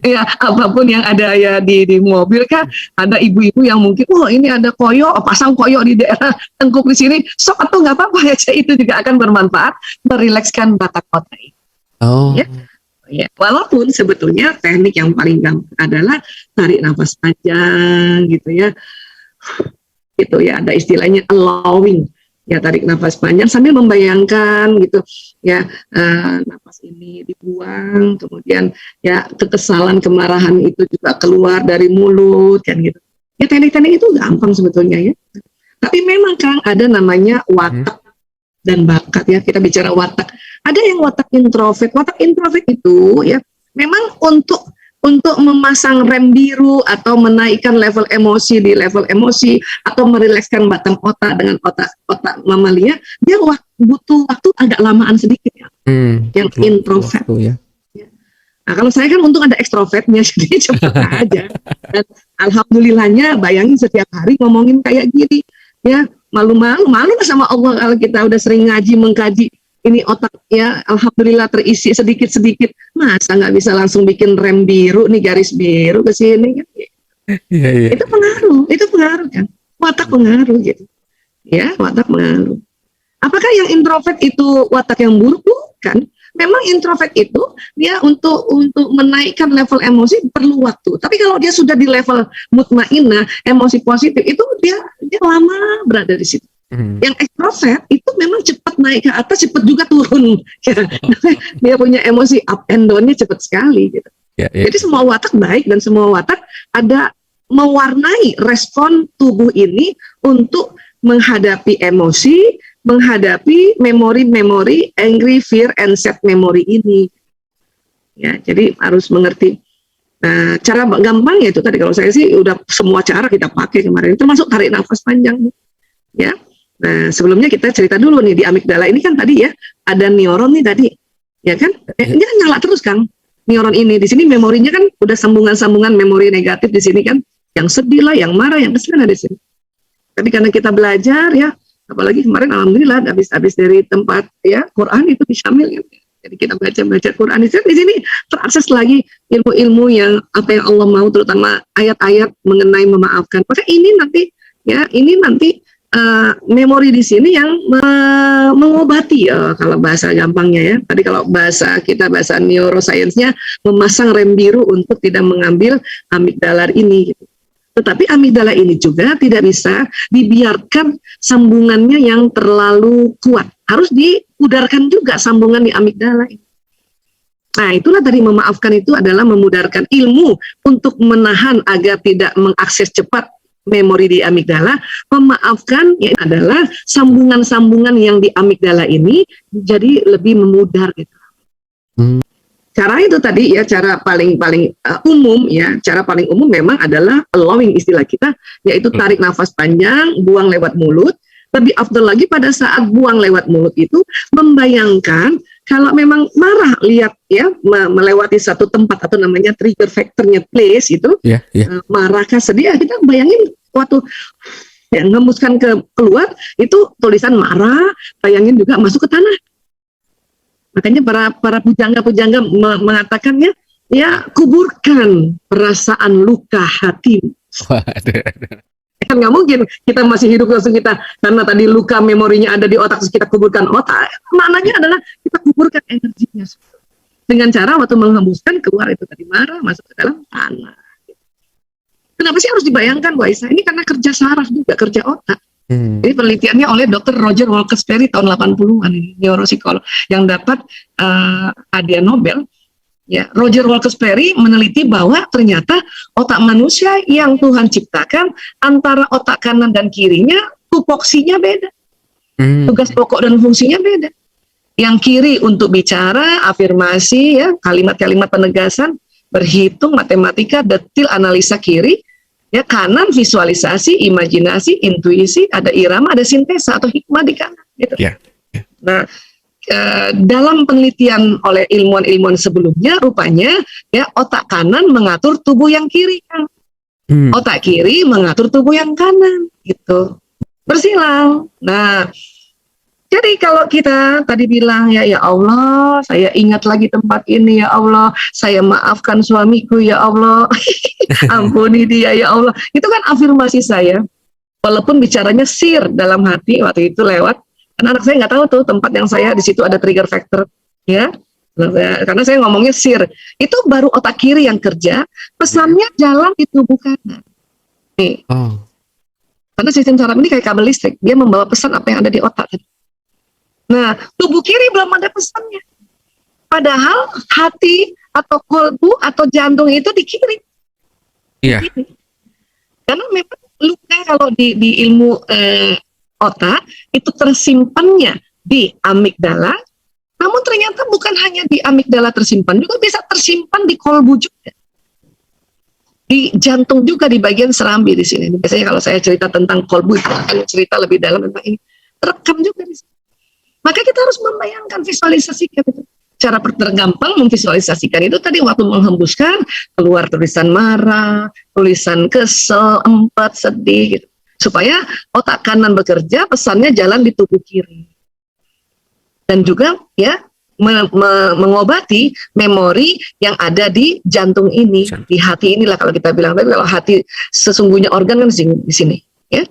Ya apapun yang ada ya di mobil kan, ada ibu-ibu yang mungkin ini ada koyo, pasang koyo di daerah tengkuk di sini, sok atau nggak apa-apa ya, itu juga akan bermanfaat merilekskan batak otak. Oh. Ya, walaupun sebetulnya teknik yang paling gampang adalah tarik nafas panjang gitu ya. Gitu ya, ada istilahnya allowing. Ya, tarik nafas panjang sambil membayangkan gitu ya, nafas ini dibuang, kemudian ya kekesalan, kemarahan itu juga keluar dari mulut kan gitu. Ya, teknik-teknik itu gampang sebetulnya ya. Tapi memang kan ada namanya watak dan bakat ya. Kita bicara watak. Ada yang watak introvert. Watak introvert itu ya memang untuk memasang rem biru atau menaikkan level emosi di level emosi atau merilekskan batang otak dengan otak mamalia, dia butuh waktu agak lamaan sedikit ya. Yang introvert. Ya. Nah, kalau saya kan untung ada ekstrovertnya, jadi cepat aja. Dan alhamdulillahnya bayangin setiap hari ngomongin kayak gini. Ya, malu sama Allah kalau kita udah sering ngaji mengkaji ini otak ya, alhamdulillah terisi sedikit-sedikit. Masa nggak bisa langsung bikin rem biru nih, garis biru ke sini kan? Yeah. Itu pengaruh kan? Watak pengaruh gitu. Ya, watak pengaruh. Apakah yang introvert itu watak yang buruk? Bukan. Memang introvert itu dia untuk menaikkan level emosi perlu waktu. Tapi kalau dia sudah di level mutmainnah, emosi positif, itu dia lama berada di situ. Yang ekstrovert itu memang cepat naik ke atas, cepat juga turun. Dia punya emosi up and down-nya cepat sekali gitu. Jadi semua watak baik dan semua watak ada mewarnai respon tubuh ini untuk menghadapi emosi, menghadapi memori-memori angry, fear, and sad memory ini. Ya, jadi harus mengerti. Nah, cara gampang ya itu tadi, kalau saya sih udah semua cara kita pakai kemarin, termasuk tarik nafas panjang. Ya. Nah, sebelumnya kita cerita dulu nih di amigdala ini kan tadi ya ada neuron nih tadi. Ya kan? Ini kan nyala terus Kang. Neuron ini di sini memorinya kan udah sambungan-sambungan memori negatif di sini kan. Yang sedih lah, yang marah, yang kesel ada di sini. Tapi karena kita belajar ya, apalagi kemarin alhamdulillah habis dari tempat ya Quran itu disyamil ya. Jadi kita baca Quran di sini terakses lagi ilmu-ilmu yang apa yang Allah mau, terutama ayat-ayat mengenai memaafkan. Maka ini nanti memori di sini yang mengobati ya, kalau bahasa gampangnya ya. Tadi kalau bahasa neuroscience-nya memasang rem biru untuk tidak mengambil amigdala ini gitu. Tetapi amigdala ini juga tidak bisa dibiarkan sambungannya yang terlalu kuat. Harus diudarkan juga sambungan di amigdala ini. Nah, itulah tadi memaafkan itu adalah memudarkan ilmu untuk menahan agar tidak mengakses cepat memori di amigdala. Memaafkan ya adalah sambungan-sambungan yang di amigdala ini jadi lebih memudar gitu. Cara itu tadi ya, cara paling umum ya, cara paling umum memang adalah allowing istilah kita, yaitu tarik nafas panjang, buang lewat mulut. Lebih afdal lagi pada saat buang lewat mulut itu membayangkan kalau memang marah, lihat ya, melewati satu tempat atau namanya trigger factornya place itu, marah kah sedih, kita bayangin waktu ya, ngembuskan keluar itu tulisan marah, bayangin juga masuk ke tanah. Makanya para pujangga mengatakannya, ya kuburkan perasaan luka hati. Kan nggak mungkin kita masih hidup langsung kita, karena tadi luka memorinya ada di otak, terus kita kuburkan otak. Maknanya adalah kita kuburkan energinya dengan cara waktu menghembuskan keluar itu tadi marah masuk ke dalam tanah. Kenapa sih harus dibayangkan, Bu Aisyah? Ini karena kerja saraf juga, kerja otak. Ini penelitiannya oleh Dr. Roger Wilkes-Barre tahun 80-an ini, neuropsikolog yang dapat hadiah Nobel. Ya, Roger Wilkes-Barre meneliti bahwa ternyata otak manusia yang Tuhan ciptakan antara otak kanan dan kirinya tupoksinya beda. Tugas pokok dan fungsinya beda. Yang kiri untuk bicara, afirmasi, ya, kalimat-kalimat penegasan, berhitung, matematika, detil, analisa kiri. Ya, kanan visualisasi, imajinasi, intuisi, ada irama, ada sintesa atau hikmah di kanan. Gitu. Nah, dalam penelitian oleh ilmuwan-ilmuwan sebelumnya, rupanya ya otak kanan mengatur tubuh yang kiri, otak kiri mengatur tubuh yang kanan, gitu. Bersilang. Nah, jadi kalau kita tadi bilang ya Allah, saya ingat lagi tempat ini ya Allah, saya maafkan suamiku ya Allah, ampuni dia ya Allah. Itu kan afirmasi saya. Walaupun bicaranya sir dalam hati waktu itu lewat, karena anak saya nggak tahu tuh tempat yang saya di situ ada trigger factor, ya. Karena saya ngomongnya sir. Itu baru otak kiri yang kerja, pesannya jalan di tubuh kanan. Nih. Karena sistem saraf ini kayak kabel listrik, dia membawa pesan apa yang ada di otak. Nah, tubuh kiri belum ada pesannya. Padahal hati atau kolbu atau jantung itu di kiri. Iya. Karena memang luka kalau di ilmu otak itu tersimpannya di amigdala. Namun ternyata bukan hanya di amigdala tersimpan, juga bisa tersimpan di kolbu juga. Di jantung juga, di bagian serambi di sini. Biasanya kalau saya cerita tentang kolbu itu akan cerita lebih dalam tentang ini. Terekam juga di sini. Maka kita harus membayangkan, visualisasikan itu. Cara tergampang memvisualisasikan itu tadi waktu menghembuskan, keluar tulisan marah, tulisan kesel, empat, sedih, gitu. Supaya otak kanan bekerja, pesannya jalan di tubuh kiri. Dan juga ya mengobati memori yang ada di jantung ini, di hati inilah kalau kita bilang. Tapi kalau hati sesungguhnya organ kan di sini, ya.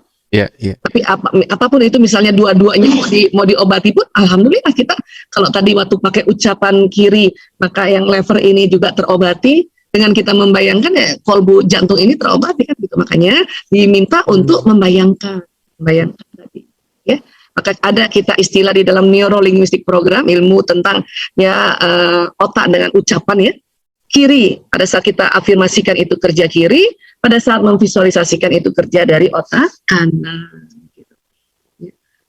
Tapi apapun itu, misalnya dua-duanya mau diobati pun, alhamdulillah kita kalau tadi waktu pakai ucapan kiri, maka yang lever ini juga terobati dengan kita membayangkan ya kolbu jantung ini terobati kan gitu. Makanya diminta untuk membayangkan tadi, ya. Maka ada kita istilah di dalam neurolinguistik program, ilmu tentang ya otak dengan ucapan ya. Kiri, pada saat kita afirmasikan itu kerja kiri, pada saat memvisualisasikan itu kerja dari otak kanan. Gitu.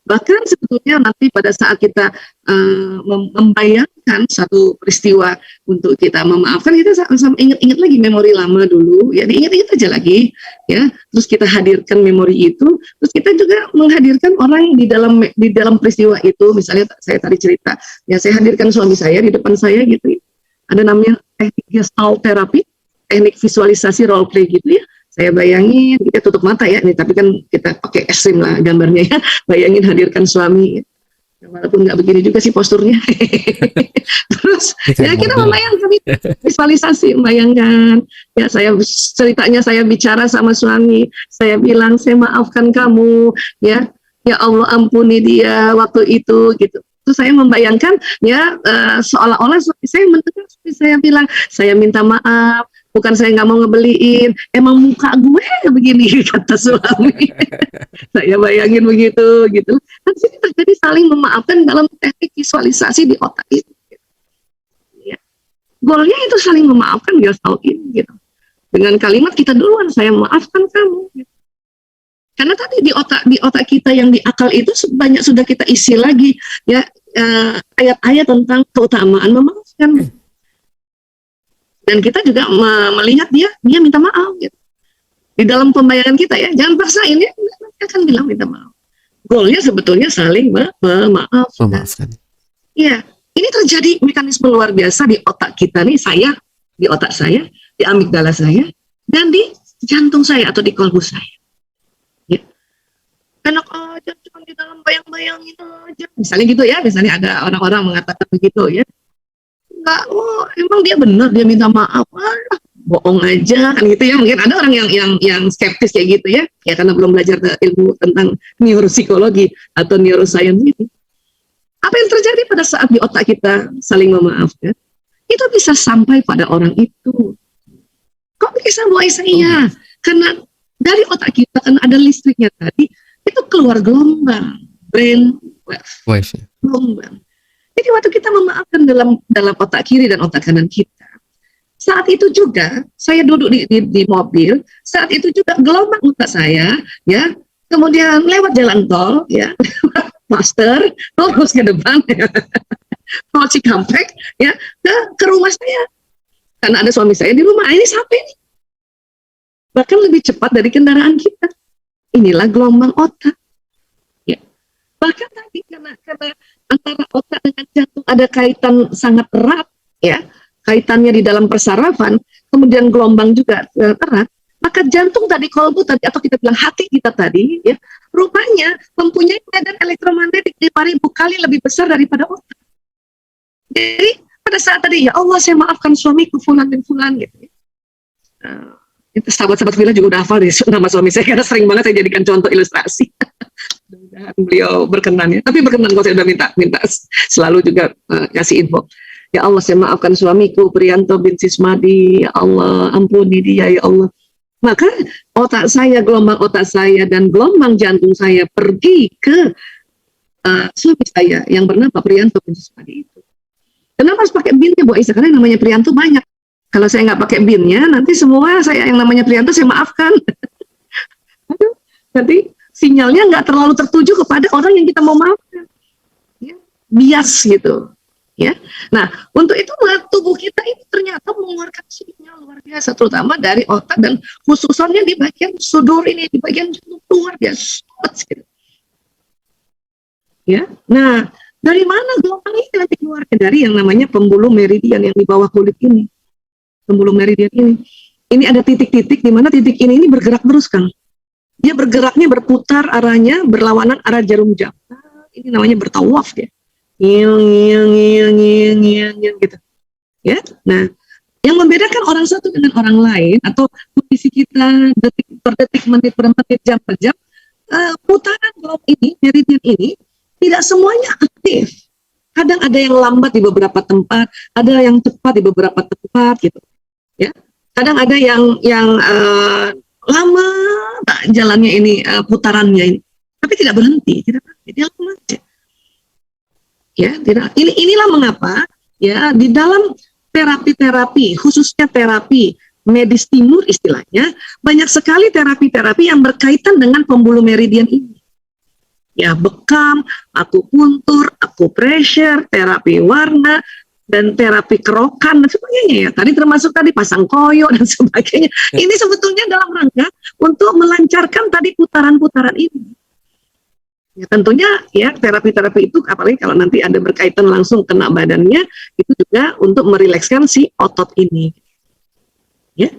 Bahkan sebetulnya nanti pada saat kita membayangkan satu peristiwa untuk kita memaafkan, kita sama ingat-ingat lagi memori lama dulu, ya diingat-ingat aja lagi, ya. Terus kita hadirkan memori itu, terus kita juga menghadirkan orang di dalam peristiwa itu. Misalnya saya tadi cerita, ya saya hadirkan suami saya di depan saya gitu. Ada namanya teknik gestalt terapi, teknik visualisasi role play gitu ya. Saya bayangin, kita tutup mata ya, ini tapi kan kita pakai ekstrim lah gambarnya ya. Bayangin hadirkan suami, walaupun nggak begini juga sih posturnya. Terus ya kita membayangkan visualisasi, membayangkan ya ceritanya saya bicara sama suami, saya bilang saya maafkan kamu, ya ya Allah ampuni dia waktu itu gitu. Terus saya membayangkan ya seolah-olah saya mendengar saya bilang saya minta maaf, bukan saya nggak mau ngebeliin, emang muka gue begini kata suami. Saya bayangin begitu gitu. Dan sini terjadi saling memaafkan dalam teknik visualisasi di otak itu. Ya. Goalnya itu saling memaafkan, dia tahu ini gitu. Dengan kalimat kita duluan, saya maafkan kamu. Gitu. Karena tadi di otak kita yang di akal itu banyak sudah kita isi lagi ya ayat-ayat tentang keutamaan memaafkan. Dan kita juga melihat dia minta maaf gitu. Di dalam pembayaran kita ya, jangan paksain ya, dia akan bilang minta maaf. Goalnya sebetulnya saling memaafkan. Iya, ini terjadi mekanisme luar biasa di otak kita nih, di otak saya, di amigdala saya, dan di jantung saya atau di kolbu saya. Enak aja cuma di dalam bayang-bayangin aja misalnya gitu ya, misalnya ada orang-orang mengatakan begitu ya, enggak, emang dia benar dia minta maaf, bohong aja kan gitu ya. Mungkin ada orang yang skeptis kayak gitu ya karena belum belajar ilmu tentang neuropsikologi atau neuroscience gitu. Apa yang terjadi pada saat di otak kita saling memaafkan itu bisa sampai pada orang itu. Kok bisa Bu Aisyah? Iya, karena dari otak kita kan ada listriknya tadi, itu keluar gelombang brain wave, gelombang. Jadi waktu kita memaafkan dalam otak kiri dan otak kanan kita, saat itu juga saya duduk di mobil, saat itu juga gelombang otak saya ya, kemudian lewat jalan tol ya, master terus ke depan ya, tol Cikampek ya, ke rumah saya, karena ada suami saya di rumah. Ini sampai nih bahkan lebih cepat dari kendaraan kita. Inilah gelombang otak. Ya. Bahkan tadi karena antara otak dengan jantung ada kaitan sangat erat, ya, kaitannya di dalam persarafan, kemudian gelombang juga erat. Maka jantung tadi, kolbu tadi, atau kita bilang hati kita tadi, ya, rupanya mempunyai medan elektromagnetik 5.000 kali lebih besar daripada otak. Jadi pada saat tadi ya Allah saya maafkan suamiku fulan bin fulan gitu. Itu sahabat-sahabat Villa juga udah hafal deh nama suami saya karena sering banget saya jadikan contoh ilustrasi. Mudah-mudahan beliau berkenan ya. Tapi berkenan kalau saya udah minta selalu juga kasih info. Ya Allah saya maafkan suamiku Priyanto bin Sismadi. Ya Allah ampuni dia ya Allah. Maka otak saya, gelombang otak saya dan gelombang jantung saya pergi ke suami saya yang bernama Priyanto bin Sismadi itu. Kenapa harus pakai bin-nya Bu Aisyah? Karena namanya Priyanto banyak. Kalau saya nggak pakai bin-nya, nanti semua saya yang namanya Priyanto saya maafkan. Nanti sinyalnya nggak terlalu tertuju kepada orang yang kita mau maafkan. Ya, bias gitu. Ya. Nah, untuk itulah tubuh kita ini ternyata mengeluarkan sinyal luar biasa, terutama dari otak dan khususnya di bagian sudur ini, di bagian jantung luar biasa. Gitu. Ya. Nah, dari mana gelombang ini nanti keluar? Dari yang namanya pembuluh meridian yang di bawah kulit ini. Pembuluh meridian ini. Ini ada titik-titik di mana titik ini bergerak terus, Kang. Dia bergeraknya berputar arahnya berlawanan arah jarum jam. Nah, ini namanya bertawaf ya. Ngiyang gitu. Ya. Nah, yang membedakan orang satu dengan orang lain atau kondisi kita detik per detik, menit per menit, jam per jam, putaran gelombang ini, meridian ini tidak semuanya aktif. Kadang ada yang lambat di beberapa tempat, ada yang cepat di beberapa tempat gitu. Ya, kadang ada yang lama jalannya ini putarannya ini, tapi tidak berhenti, dia lama aja. Ya, tidak. Inilah mengapa ya di dalam terapi-terapi, khususnya terapi medis timur istilahnya, banyak sekali terapi-terapi yang berkaitan dengan pembuluh meridian ini. Ya, bekam, akupuntur, akupressure, terapi warna, dan terapi kerokan dan sebagainya ya. Tadi termasuk tadi pasang koyo dan sebagainya. Ini sebetulnya dalam rangka untuk melancarkan tadi putaran-putaran ini. Ya, tentunya ya terapi-terapi itu apalagi kalau nanti ada berkaitan langsung kena badannya, itu juga untuk merilekskan si otot ini. Ya.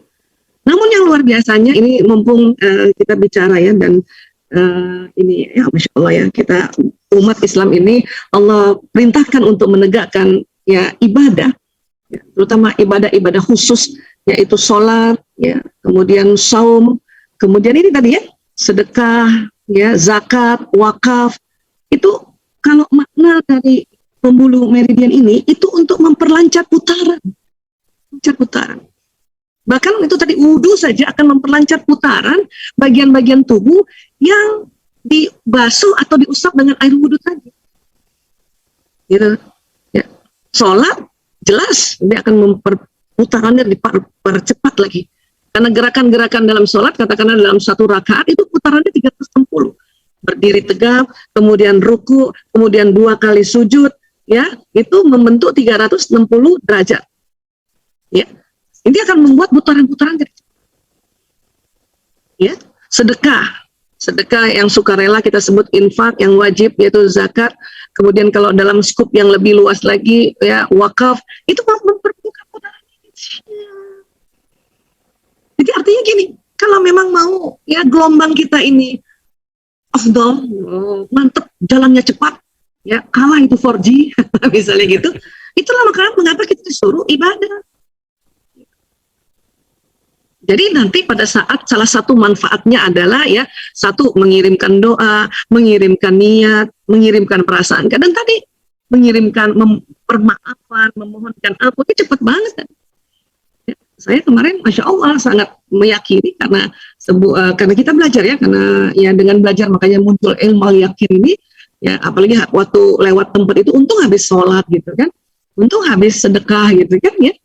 Namun yang luar biasanya ini mumpung kita bicara ya dan ini ya Masya Allah ya, kita umat Islam ini Allah perintahkan untuk menegakkan ya ibadah, ya, terutama ibadah-ibadah khusus yaitu sholat, ya, kemudian saum, kemudian ini tadi ya sedekah, ya, zakat, wakaf, itu kalau makna dari pembuluh meridian ini itu untuk memperlancar putaran. Putaran. Bahkan itu tadi wudhu saja akan memperlancar putaran bagian-bagian tubuh yang dibasuh atau diusap dengan air wudhu tadi. Gitu. Ya. Sholat jelas dia akan putarannya dipercepat lagi. Karena gerakan-gerakan dalam sholat, katakanlah dalam satu rakaat itu putarannya 360. Berdiri tegap, kemudian ruku, kemudian 2 kali sujud, ya, itu membentuk 360 derajat. Ya. Ini akan membuat putaran-putaran jadi cepat. Ya, sedekah yang sukarela kita sebut infak, yang wajib yaitu zakat. Kemudian kalau dalam skup yang lebih luas lagi, ya, wakaf, itu memperbuka putaran ini. Jadi artinya gini, kalau memang mau ya gelombang kita ini afdol, mantep, jalannya cepat, ya, kalah itu 4G, misalnya gitu. Itulah makanya mengapa kita disuruh ibadah. Jadi nanti pada saat salah satu manfaatnya adalah ya, satu mengirimkan doa, mengirimkan niat, mengirimkan perasaan. Kadang tadi mengirimkan permaafan, memohonkan ampun, itu cepat banget kan. Ya, saya kemarin Masya Allah sangat meyakini karena kita belajar ya, karena ya dengan belajar makanya muncul ilmu yakin ini ya, apalagi waktu lewat tempat itu untung habis sholat gitu kan, untung habis sedekah gitu kan ya.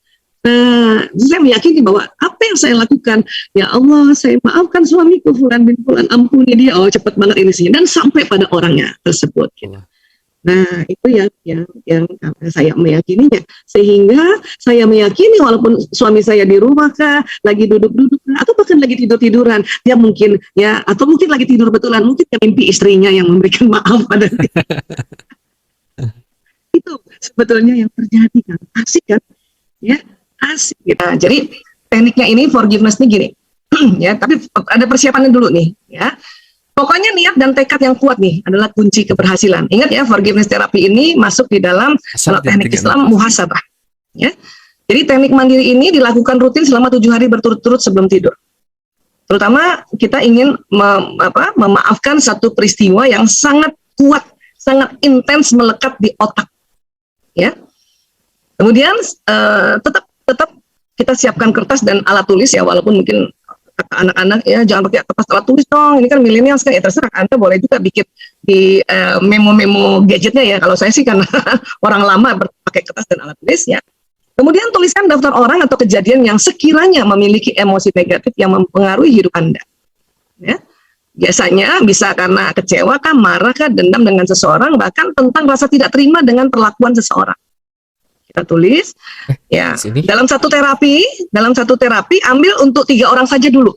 Saya meyakini bahwa apa yang saya lakukan, ya Allah, saya maafkan suamiku fulan bin fulan, ampuni dia, oh cepat banget ini sih, dan sampai pada orangnya tersebut. Gitu. Nah itu yang saya meyakininya, sehingga saya meyakini walaupun suami saya di rumah kah, lagi duduk-duduk atau bahkan lagi tidur-tiduran, dia mungkin ya, atau mungkin lagi tidur betulan, mungkin mimpi istrinya yang memberikan maaf pada dia. Itu sebetulnya yang terjadi kan, asik kan, ya. Asik gitu. Nah, jadi tekniknya ini forgiveness nih gini, ya. Tapi ada persiapannya dulu nih, ya. Pokoknya niat dan tekad yang kuat nih adalah kunci keberhasilan. Ingat ya, forgiveness terapi ini masuk di dalam teknik Islam muhasabah, ya. Jadi teknik mandiri ini dilakukan rutin selama 7 hari berturut-turut sebelum tidur. Terutama kita ingin memaafkan satu peristiwa yang sangat kuat, sangat intens melekat di otak, ya. Kemudian tetap kita siapkan kertas dan alat tulis ya, walaupun mungkin kata anak-anak ya jangan pakai kertas alat tulis dong, ini kan milenial kan, ya terserah, Anda boleh juga bikin di memo-memo gadgetnya ya. Kalau saya sih karena orang lama pakai kertas dan alat tulis ya. Kemudian tuliskan daftar orang atau kejadian yang sekiranya memiliki emosi negatif yang mempengaruhi hidup Anda. Ya. Biasanya bisa karena kecewa kah, marah kah, dendam dengan seseorang, bahkan tentang rasa tidak terima dengan perlakuan seseorang. Kita tulis ya, dalam satu terapi ambil untuk 3 orang saja dulu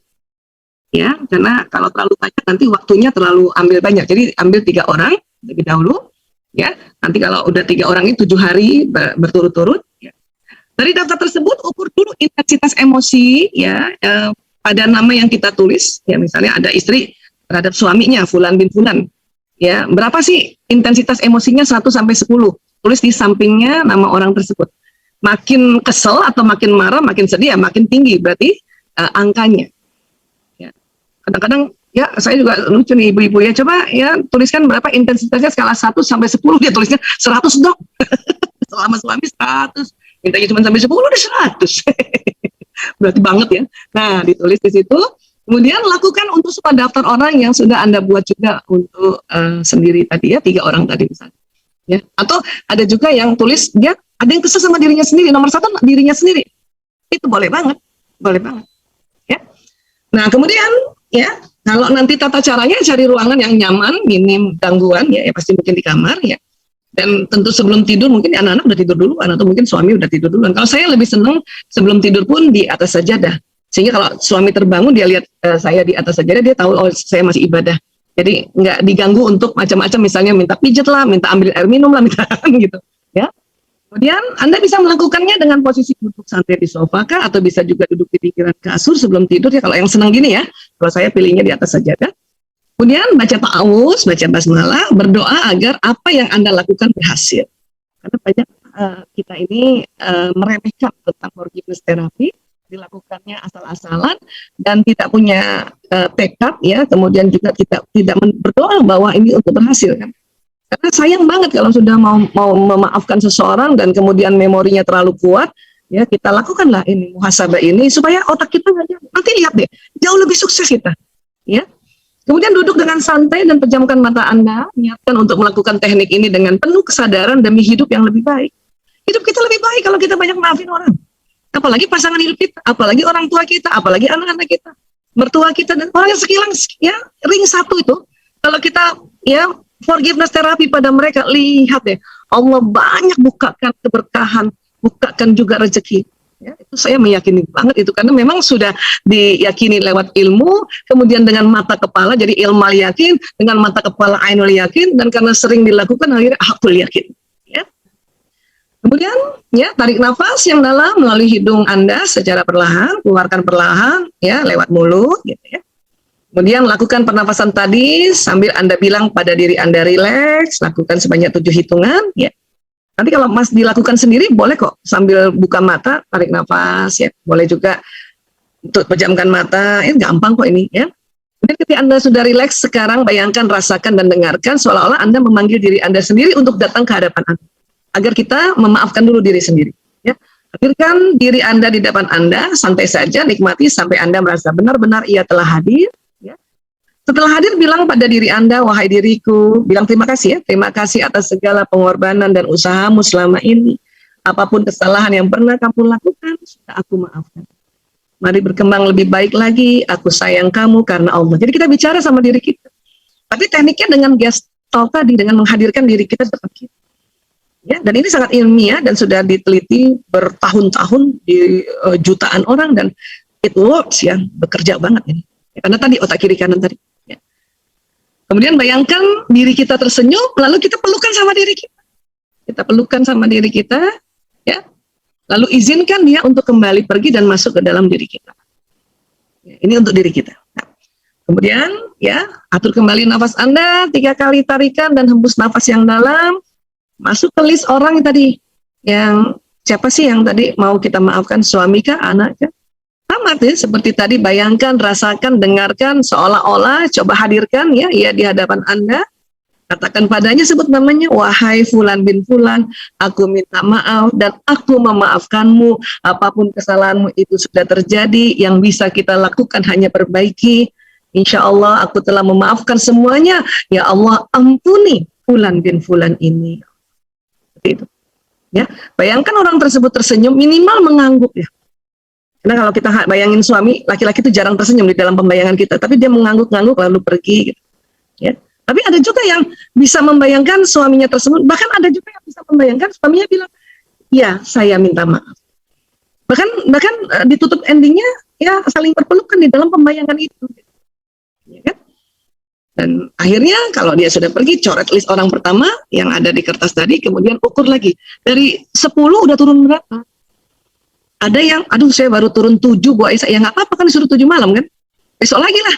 ya, karena kalau terlalu banyak nanti waktunya terlalu ambil banyak, jadi ambil 3 orang lebih dahulu ya, nanti kalau udah 3 orang itu 7 hari berturut-turut ya. Dari daftar tersebut ukur dulu intensitas emosi ya, pada nama yang kita tulis ya, misalnya ada istri terhadap suaminya fulan bin fulan ya, berapa sih intensitas emosinya 1 sampai 10. Tulis di sampingnya nama orang tersebut. Makin kesel atau makin marah, makin sedih, ya makin tinggi berarti angkanya. Ya. Kadang-kadang ya saya juga lucu nih ibu-ibu ya, coba ya tuliskan berapa intensitasnya skala 1 sampai 10, dia tulisnya 100 dok. Selama suami 100, mintanya cuma sampai 10 udah 100. Berarti banget ya. Nah ditulis di situ. Kemudian lakukan untuk semua daftar orang yang sudah Anda buat juga untuk sendiri tadi ya, 3 orang tadi misalnya. Ya, atau ada juga yang tulis dia ada yang kesel sama dirinya sendiri, nomor 1 dirinya sendiri, itu boleh banget ya. Nah kemudian ya, kalau nanti tata caranya cari ruangan yang nyaman, minim gangguan ya, pasti mungkin di kamar ya, dan tentu sebelum tidur mungkin anak-anak udah tidur duluan atau mungkin suami udah tidur duluan. Kalau saya lebih senang sebelum tidur pun di atas sajadah, sehingga kalau suami terbangun dia lihat saya di atas sajadah, dia tahu oh saya masih ibadah. Jadi nggak diganggu untuk macam-macam, misalnya minta pijat lah, minta ambil air minum lah, minta gitu, ya. Kemudian Anda bisa melakukannya dengan posisi duduk santai di sofa kah, atau bisa juga duduk di pinggiran kasur sebelum tidur ya. Kalau yang senang gini ya, kalau saya pilihnya di atas sajadah. Kemudian baca ta'awuz, baca basmalah, berdoa agar apa yang Anda lakukan berhasil. Karena banyak kita ini meremehkan tentang forgiveness therapy, dilakukannya asal-asalan dan tidak punya tekad ya, kemudian juga kita tidak berdoa bahwa ini untuk berhasil kan. Karena sayang banget kalau sudah mau memaafkan seseorang dan kemudian memorinya terlalu kuat, ya kita lakukanlah ini muhasabah ini supaya otak kita nggak jauh. Nanti lihat deh, jauh lebih sukses kita. Ya. Kemudian duduk dengan santai dan pejamkan mata Anda, niatkan untuk melakukan teknik ini dengan penuh kesadaran demi hidup yang lebih baik. Hidup kita lebih baik kalau kita banyak maafin orang. Apalagi pasangan hidup kita, apalagi orang tua kita, apalagi anak-anak kita, mertua kita, dan orang yang sekilang ya ring satu itu. Kalau kita ya forgiveness terapi pada mereka, lihat deh, Allah banyak bukakan keberkahan, bukakan juga rezeki. Ya, itu saya meyakini banget itu karena memang sudah diyakini lewat ilmu, kemudian dengan mata kepala jadi ilmal yakin, dengan mata kepala ainul yakin, dan karena sering dilakukan akhirnya hakul yakin. Ya. Kemudian ya tarik nafas yang dalam melalui hidung Anda secara perlahan, keluarkan perlahan ya lewat mulut gitu ya. Kemudian lakukan pernafasan tadi sambil Anda bilang pada diri Anda rileks, lakukan sebanyak 7 hitungan ya. Nanti kalau Mas dilakukan sendiri boleh kok sambil buka mata, tarik nafas ya. Boleh juga untuk pejamkan mata, gampang kok ini ya. Kemudian ketika Anda sudah rileks sekarang bayangkan, rasakan dan dengarkan seolah-olah Anda memanggil diri Anda sendiri untuk datang ke hadapan Anda. Agar kita memaafkan dulu diri sendiri ya. Hadirkan diri Anda di depan Anda, santai saja, nikmati sampai Anda merasa benar-benar ia telah hadir. Setelah hadir, bilang pada diri Anda, wahai diriku, bilang terima kasih ya, terima kasih atas segala pengorbanan dan usahamu selama ini. Apapun kesalahan yang pernah kamu lakukan, sudah aku maafkan. Mari berkembang lebih baik lagi, aku sayang kamu karena Allah. Jadi kita bicara sama diri kita. Tapi tekniknya dengan gestalt tadi, dengan menghadirkan diri kita di depan kita. Ya, dan ini sangat ilmiah dan sudah diteliti bertahun-tahun di jutaan orang dan it works ya, bekerja banget ini. Ya, karena tadi otak kiri kanan tadi. Kemudian bayangkan diri kita tersenyum, lalu kita pelukan sama diri kita. Kita pelukan sama diri kita, ya. Lalu izinkan dia untuk kembali pergi dan masuk ke dalam diri kita. Ya, ini untuk diri kita. Nah, kemudian, ya, atur kembali nafas Anda, 3 kali tarikan dan hembus nafas yang dalam. Masuk ke list orang yang tadi, yang siapa sih yang tadi mau kita maafkan, suami kah, anak kah? Amat ya, seperti tadi bayangkan, rasakan, dengarkan, seolah-olah coba hadirkan ya di hadapan Anda. Katakan padanya, sebut namanya, wahai Fulan bin Fulan, aku minta maaf dan aku memaafkanmu. Apapun kesalahanmu itu sudah terjadi, yang bisa kita lakukan hanya perbaiki. Insya Allah aku telah memaafkan semuanya. Ya Allah, ampuni Fulan bin Fulan ini. Seperti itu. Ya, bayangkan orang tersebut tersenyum, minimal mengangguk ya. Karena kalau kita bayangin suami, laki-laki itu jarang tersenyum di dalam pembayangan kita, tapi dia mengangguk-angguk lalu pergi gitu. Ya. Tapi ada juga yang bisa membayangkan suaminya tersenyum, bahkan ada juga yang bisa membayangkan suaminya bilang, ya saya minta maaf. Bahkan ditutup endingnya ya saling berpelukan di dalam pembayangan itu. Ya kan? Dan akhirnya kalau dia sudah pergi, coret list orang pertama yang ada di kertas tadi, kemudian ukur lagi. Dari 10 udah turun berapa? Ada yang, aduh saya baru turun 7 Bu Aisyah, ya nggak apa-apa kan disuruh 7 malam kan, besok lagi lah,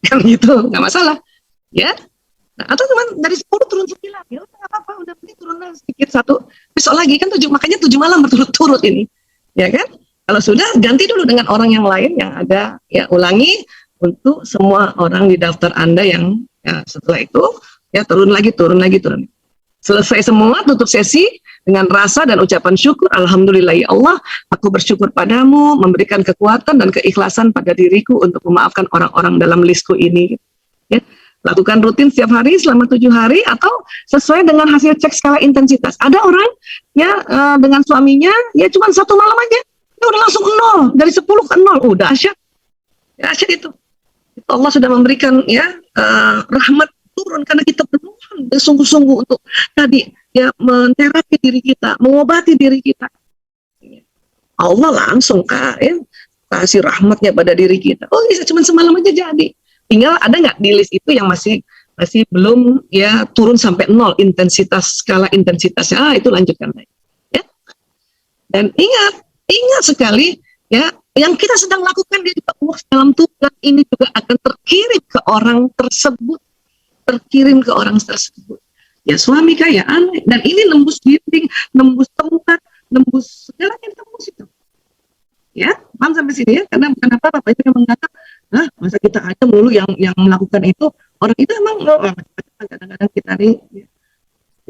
kan gitu, nggak masalah, ya. Nah, atau cuma dari 10 turun 9, ya nggak apa-apa, udah penting turun sedikit 1, besok lagi kan 7, makanya 7 malam berturut-turut ini, ya kan. Kalau sudah, ganti dulu dengan orang yang lain yang ada, ya ulangi untuk semua orang di daftar Anda yang ya, setelah itu, ya turun lagi. Selesai semua, tutup sesi dengan rasa dan ucapan syukur. Alhamdulillah ya Allah, aku bersyukur padamu, memberikan kekuatan dan keikhlasan pada diriku untuk memaafkan orang-orang dalam listku ini. Ya. Lakukan rutin setiap hari selama 7 hari atau sesuai dengan hasil cek skala intensitas. Ada orang ya dengan suaminya ya cuma 1 malam aja, ya udah langsung 0, dari 10 ke 0, udah asyik. Ya asyik itu. Allah sudah memberikan ya rahmat turun karena kita berdoa sungguh-sungguh untuk tadi ya menterapi diri kita, mengobati diri kita. Allah langsung kasih rahmatnya pada diri kita. Oh bisa cuma semalam aja jadi. Tinggal ada nggak di list itu yang masih belum ya turun sampai 0 intensitas, skala intensitasnya, itu lanjutkan lagi. Ya. Dan ingat sekali ya, yang kita sedang lakukan di dalam tugas ini juga akan terkirim ke orang tersebut. Ya suami kah, ya anak, dan ini nembus dinding, nembus tempat, nembus segalanya, tembus itu. Ya, paham sampai sini ya? Karena bukan apa-apa, itu yang mengatakan Hah, masa kita aja mulu yang melakukan itu, orang itu emang kadang-kadang kita nih,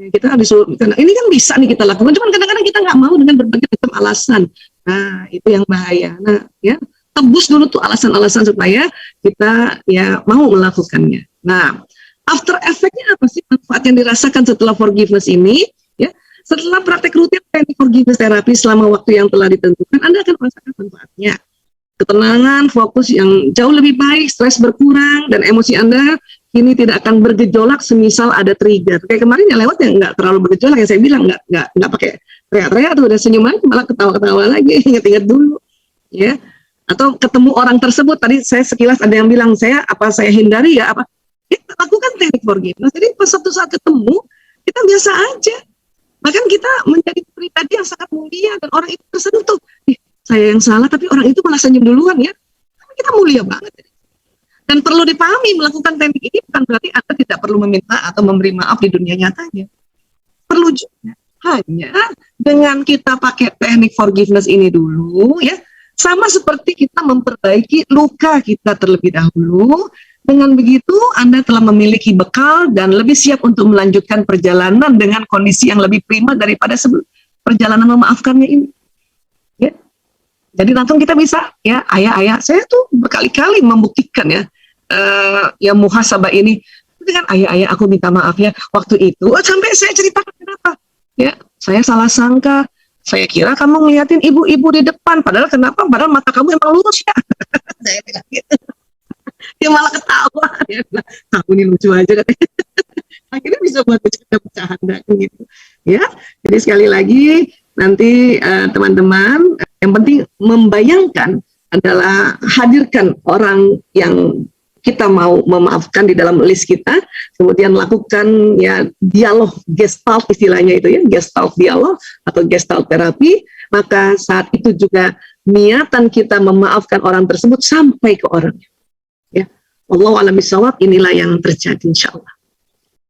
kita disuruh, karena ini kan bisa nih kita lakukan, cuman kadang-kadang kita nggak mau dengan berbagai macam alasan. Nah, itu yang bahaya. Nah, ya, tebus dulu tuh alasan-alasan supaya kita ya mau melakukannya. Nah, after effect-nya apa sih manfaat yang dirasakan setelah forgiveness ini? Ya, setelah praktek rutin teknik forgiveness terapi selama waktu yang telah ditentukan, Anda akan merasakan manfaatnya. Ketenangan, fokus yang jauh lebih baik, stres berkurang, dan emosi Anda kini tidak akan bergejolak semisal ada trigger. Kayak kemarin yang lewat yang nggak terlalu bergejolak, yang saya bilang nggak pakai teriak-teriak tuh, udah senyuman malah ketawa-ketawa lagi, inget-inget dulu, ya. Atau ketemu orang tersebut, tadi saya sekilas ada yang bilang saya hindari ya apa? Kita lakukan teknik forgiveness. Jadi pas satu saat ketemu kita biasa aja. Bahkan kita menjadi pribadi yang sangat mulia dan orang itu tersentuh. Saya yang salah tapi orang itu malah senyum duluan ya. Kita mulia banget. Dan perlu dipahami, melakukan teknik ini bukan berarti Anda tidak perlu meminta atau memberi maaf di dunia nyatanya. Perlu juga. Hanya dengan kita pakai teknik forgiveness ini dulu ya, sama seperti kita memperbaiki luka kita terlebih dahulu. Dengan begitu Anda telah memiliki bekal dan lebih siap untuk melanjutkan perjalanan dengan kondisi yang lebih prima daripada perjalanan memaafkannya ini. Ya. Jadi langsung kita bisa, ya ayah, saya tuh berkali-kali membuktikan ya muhasabah ini dengan ayah, aku minta maaf ya waktu itu, sampai saya ceritakan kenapa, ya saya salah sangka, saya kira kamu ngeliatin ibu-ibu di depan, padahal mata kamu emang lurus ya, saya bilang gitu, dia malah ketawa, dia bilang, kamu ini lucu aja katanya. Akhirnya bisa buat bercanda gitu, ya. Jadi sekali lagi nanti teman-teman, yang penting membayangkan adalah hadirkan orang yang kita mau memaafkan di dalam list kita, kemudian lakukan ya dialog gestalt istilahnya itu ya, gestalt dialog atau gestalt terapi, maka saat itu juga niatan kita memaafkan orang tersebut sampai ke orangnya. Ya, wallahu a'lam bishawab, inilah yang terjadi insyaallah.